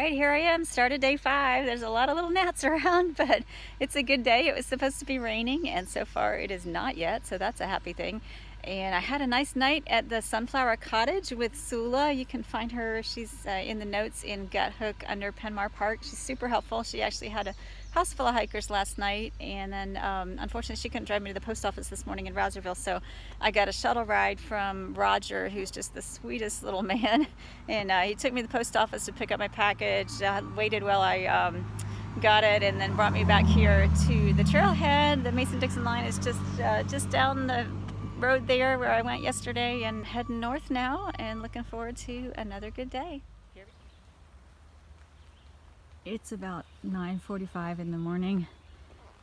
right, here I am, started day 5. There's a lot of little gnats around, but it's a good day. It was supposed to be raining, and so far it is not yet, so that's a happy thing. And I had a nice night at the Sunflower Cottage with Sula. You can find her. She's in the notes in Gut Hook under Penmar Park. She's super helpful. She actually had a house full of hikers last night, and then unfortunately she couldn't drive me to the post office this morning in Rouserville, so I got a shuttle ride from Roger, who's just the sweetest little man, and he took me to the post office to pick up my package, waited while I got it, and then brought me back here to the trailhead. The Mason-Dixon line is just down the road there where I went yesterday, and heading north now and looking forward to another good day. It's about 9:45 in the morning,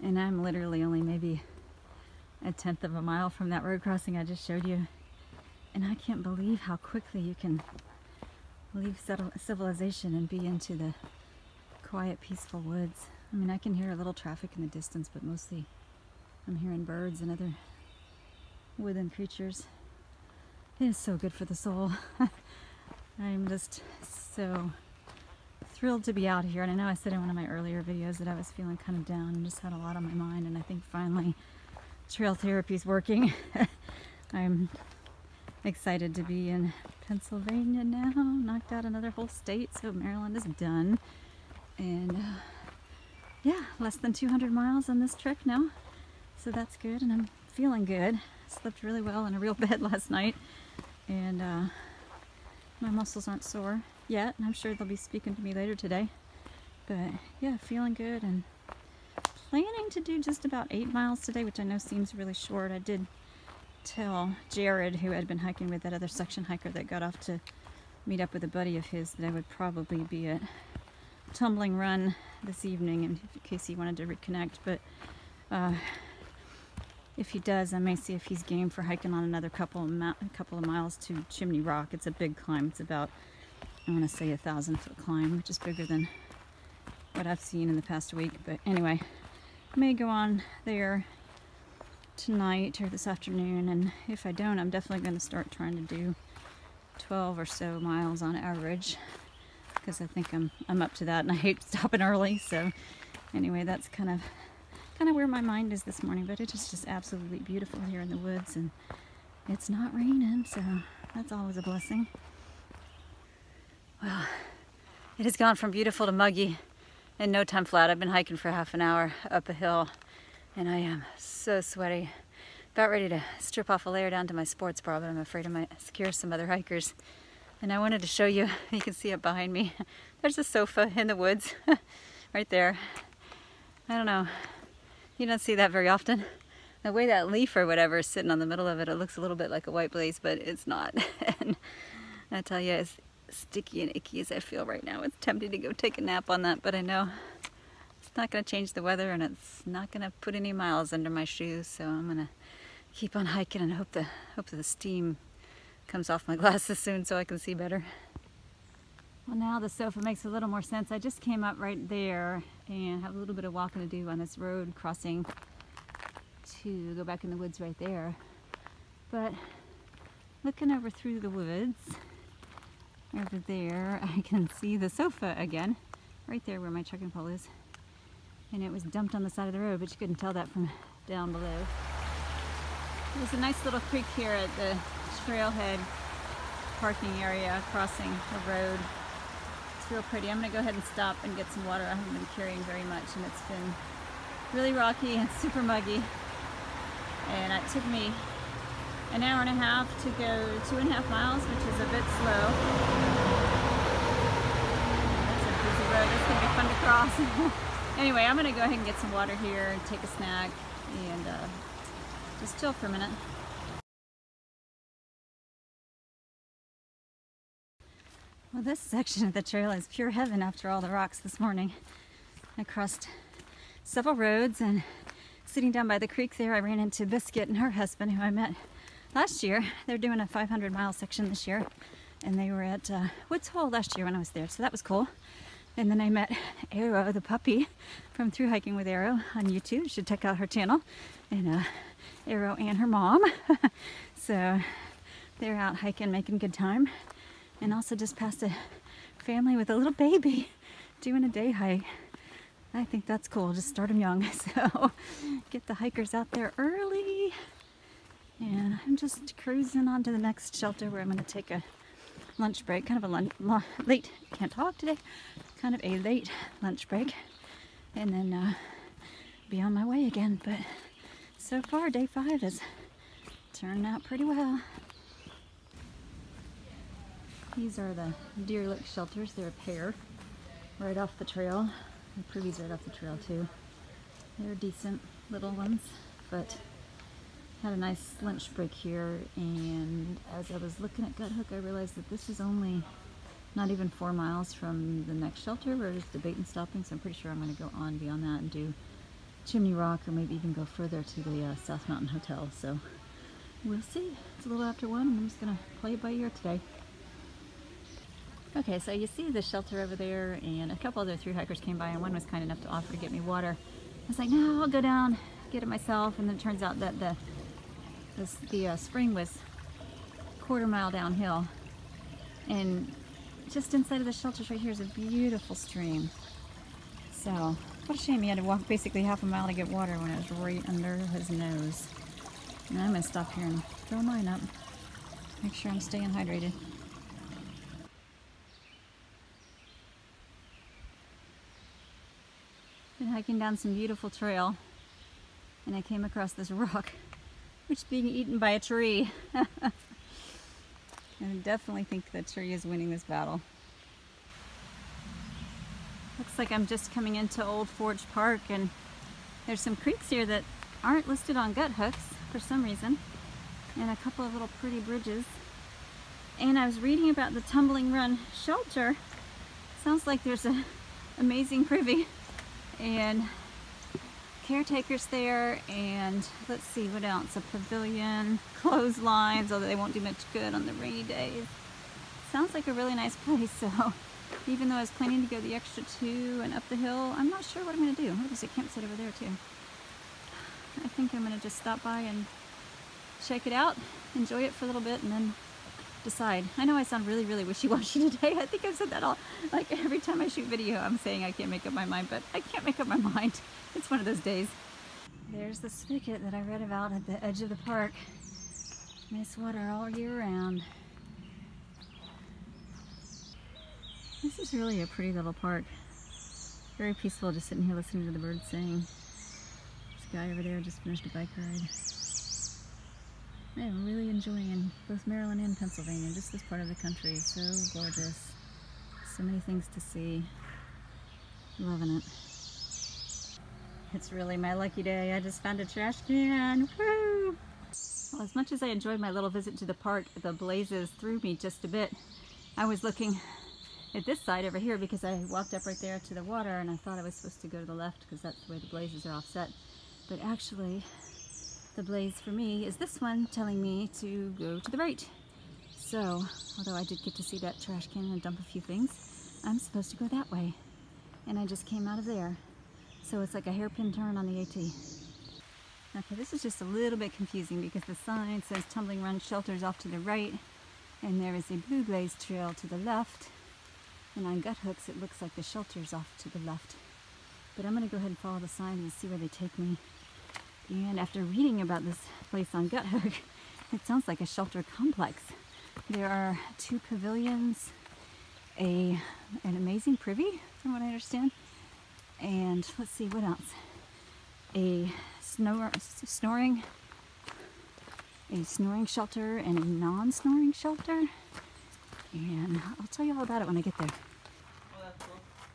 and I'm literally only maybe a 1/10 of a mile from that road crossing I just showed you, and I can't believe how quickly you can leave civilization and be into the quiet, peaceful woods. I mean, I can hear a little traffic in the distance, but mostly I'm hearing birds and other woodland creatures. It is so good for the soul. I'm just so thrilled to be out here, and I know I said in one of my earlier videos that I was feeling kind of down and just had a lot on my mind, and I think finally trail therapy is working. I'm excited to be in Pennsylvania now, knocked out another whole state, so Maryland is done, and yeah, less than 200 miles on this trip now, so that's good, and I'm feeling good. Slept really well in a real bed last night, and my muscles aren't sore yet, and I'm sure they'll be speaking to me later today. But yeah, feeling good, and planning to do just about 8 miles today, which I know seems really short. I did tell Jared, who had been hiking with that other section hiker that got off to meet up with a buddy of his, that I would probably be at Tumbling Run this evening in case he wanted to reconnect. But if he does, I may see if he's game for hiking on another couple of miles to Chimney Rock. It's a big climb. It's about, I want to say, 1,000-foot climb, which is bigger than what I've seen in the past week. But anyway, I may go on there tonight or this afternoon, and if I don't, I'm definitely going to start trying to do 12 or so miles on average, because I think I'm up to that, and I hate stopping early. So anyway, that's kind of where my mind is this morning. But it is just absolutely beautiful here in the woods, and it's not raining, so that's always a blessing. Well, it has gone from beautiful to muggy in no time flat. I've been hiking for half an hour up a hill, and I am so sweaty. About ready to strip off a layer down to my sports bra, but I'm afraid I might scare some other hikers. And I wanted to show you, you can see it behind me. There's a sofa in the woods right there. I don't know, you don't see that very often. The way that leaf or whatever is sitting on the middle of it, it looks a little bit like a white blaze, but it's not. And I tell you, as sticky and icky as I feel right now, it's tempting to go take a nap on that, but I know it's not going to change the weather, and it's not going to put any miles under my shoes, so I'm going to keep on hiking and hope the steam comes off my glasses soon so I can see better. Well, now the sofa makes a little more sense. I just came up right there and have a little bit of walking to do on this road crossing to go back in the woods right there. But looking over through the woods, over there, I can see the sofa again, right there where my trekking pole is. And it was dumped on the side of the road, but you couldn't tell that from down below. There's a nice little creek here at the trailhead parking area crossing the road. It's real pretty. I'm going to go ahead and stop and get some water. I haven't been carrying very much, and it's been really rocky and super muggy. And it took me an hour and a half to go 2.5 miles, which is a bit slow. That's a busy road. That's going to be fun to cross. Anyway, I'm going to go ahead and get some water here and take a snack and just chill for a minute. Well, this section of the trail is pure heaven after all the rocks this morning. I crossed several roads, and sitting down by the creek there, I ran into Biscuit and her husband, who I met last year. They're doing a 500-mile section this year, and they were at Woods Hole last year when I was there, so that was cool. And then I met Arrow, the puppy, from Through Hiking with Arrow on YouTube. You should check out her channel. And Arrow and her mom. So they're out hiking, making good time. And also just passed a family with a little baby doing a day hike. I think that's cool. Just start them young. So get the hikers out there early. And I'm just cruising on to the next shelter where I'm going to take a lunch break. Kind of a late, can't talk today, kind of a late lunch break. And then be on my way again. But so far, day 5 is turning out pretty well. These are the deer lick shelters. They're a pair right off the trail. The privy's right off the trail too. They're decent little ones, but had a nice lunch break here, and as I was looking at Gut Hook, I realized that this is only not even 4 miles from the next shelter. We're just debating stopping, so I'm pretty sure I'm going to go on beyond that and do Chimney Rock, or maybe even go further to the South Mountain Hotel. So we'll see. It's a little after 1, and I'm just going to play it by ear today. Okay, so you see the shelter over there, and a couple other thru-hikers came by, and one was kind enough to offer to get me water. I was like, no, I'll go down, get it myself. And then it turns out that the spring was a quarter-mile downhill, and just inside of the shelters right here is a beautiful stream. So what a shame he had to walk basically half a mile to get water when it was right under his nose. And I'm gonna stop here and fill mine up, make sure I'm staying hydrated. Been hiking down some beautiful trail, and I came across this rock which is being eaten by a tree. I definitely think the tree is winning this battle. Looks like I'm just coming into Old Forge Park, and there's some creeks here that aren't listed on Gut Hooks for some reason, and a couple of little pretty bridges. And I was reading about the Tumbling Run shelter. Sounds like there's an amazing privy and caretakers there, and let's see what else, a pavilion, clotheslines, although they won't do much good on the rainy days. Sounds like a really nice place. So even though I was planning to go the extra 2 and up the hill, I'm not sure what I'm going to do. Oh, there's a campsite over there too. I think I'm going to just stop by and check it out, enjoy it for a little bit, and then decide. I know I sound really wishy-washy today. I think I've said that all, like every time I shoot video I'm saying I can't make up my mind, but I can't make up my mind. It's one of those days. There's the spigot that I read about at the edge of the park. Nice water all year round. This is really a pretty little park. Very peaceful, just sitting here listening to the birds sing. This guy over there just finished a bike ride. I am really enjoying both Maryland and Pennsylvania. Just this part of the country is so gorgeous. So many things to see. Loving it. It's really my lucky day. I just found a trash can. Woo! Well, as much as I enjoyed my little visit to the park, the blazes threw me just a bit. I was looking at this side over here because I walked up right there to the water, and I thought I was supposed to go to the left because that's the way the blazes are offset. But actually, the blaze for me is this one telling me to go to the right. So, although I did get to see that trash can and dump a few things, I'm supposed to go that way. And I just came out of there. So it's like a hairpin turn on the AT. Okay, this is just a little bit confusing because the sign says Tumbling Run shelters off to the right, and there is a blue blaze trail to the left. And on Gut Hooks it looks like the shelter's off to the left. But I'm gonna go ahead and follow the signs and see where they take me. And after reading about this place on Gut Hook, it sounds like a shelter complex. There are 2 pavilions, an amazing privy, from what I understand, and let's see what else. A snoring shelter and a non-snoring shelter. And I'll tell you all about it when I get there.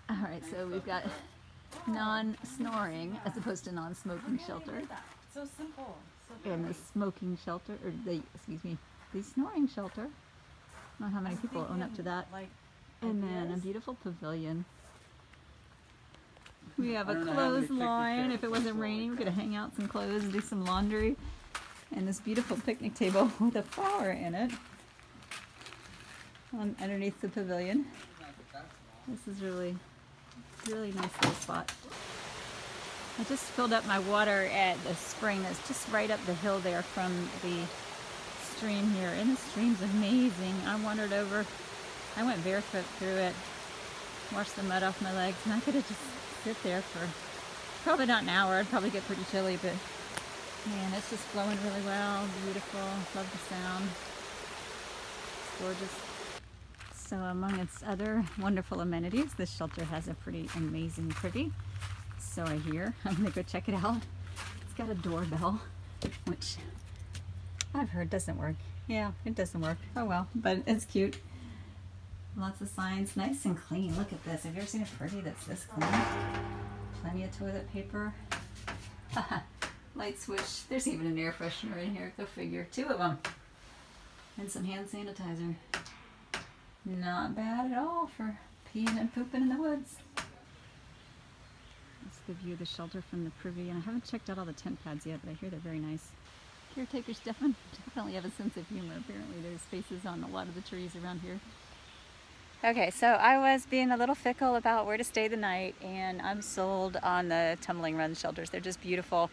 Alright, so we've got non-snoring as opposed to non-smoking shelter. So simple. And the smoking shelter, or the snoring shelter. I don't know how many people own up to that. And then a beautiful pavilion. We have a clothesline. If it wasn't raining, we could hang out some clothes, do some laundry. And this beautiful picnic table with a flower in it underneath the pavilion. This is really nice little spot. I just filled up my water at the spring that's just right up the hill there from the stream here, and the stream's amazing. I wandered over, I went barefoot through it, wash the mud off my legs, and I could have just sit there for probably not an hour. I'd probably get pretty chilly, but man, it's just flowing really well. Beautiful. Love the sound. It's gorgeous. So among its other wonderful amenities, this shelter has a pretty amazing privy. So I hear. I'm gonna go check it out. It's got a doorbell, which I've heard doesn't work. Yeah, it doesn't work. Oh well, but it's cute. Lots of signs, nice and clean. Look at this. Have you ever seen a privy that's this clean? Plenty of toilet paper. Light switch. There's even an air freshener in here. Go figure. 2 of them. And some hand sanitizer. Not bad at all for peeing and pooping in the woods. That's the view of the shelter from the privy, and I haven't checked out all the tent pads yet, but I hear they're very nice. Caretakers definitely have a sense of humor. Apparently there's faces on a lot of the trees around here. Okay, so I was being a little fickle about where to stay the night, and I'm sold on the Tumbling Run shelters. They're just beautiful.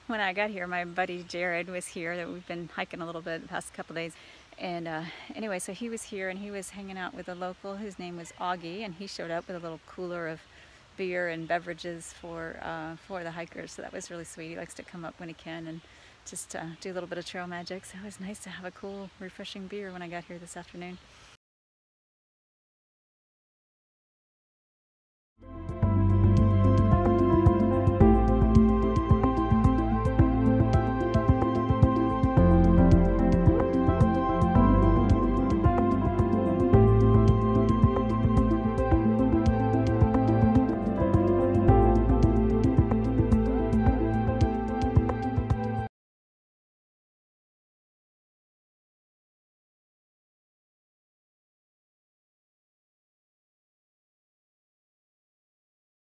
When I got here, my buddy Jared was here. That we've been hiking a little bit the past couple days. And anyway, so he was here and he was hanging out with a local whose name was Augie, and he showed up with a little cooler of beer and beverages for the hikers. So that was really sweet. He likes to come up when he can and just do a little bit of trail magic. So it was nice to have a cool, refreshing beer when I got here this afternoon.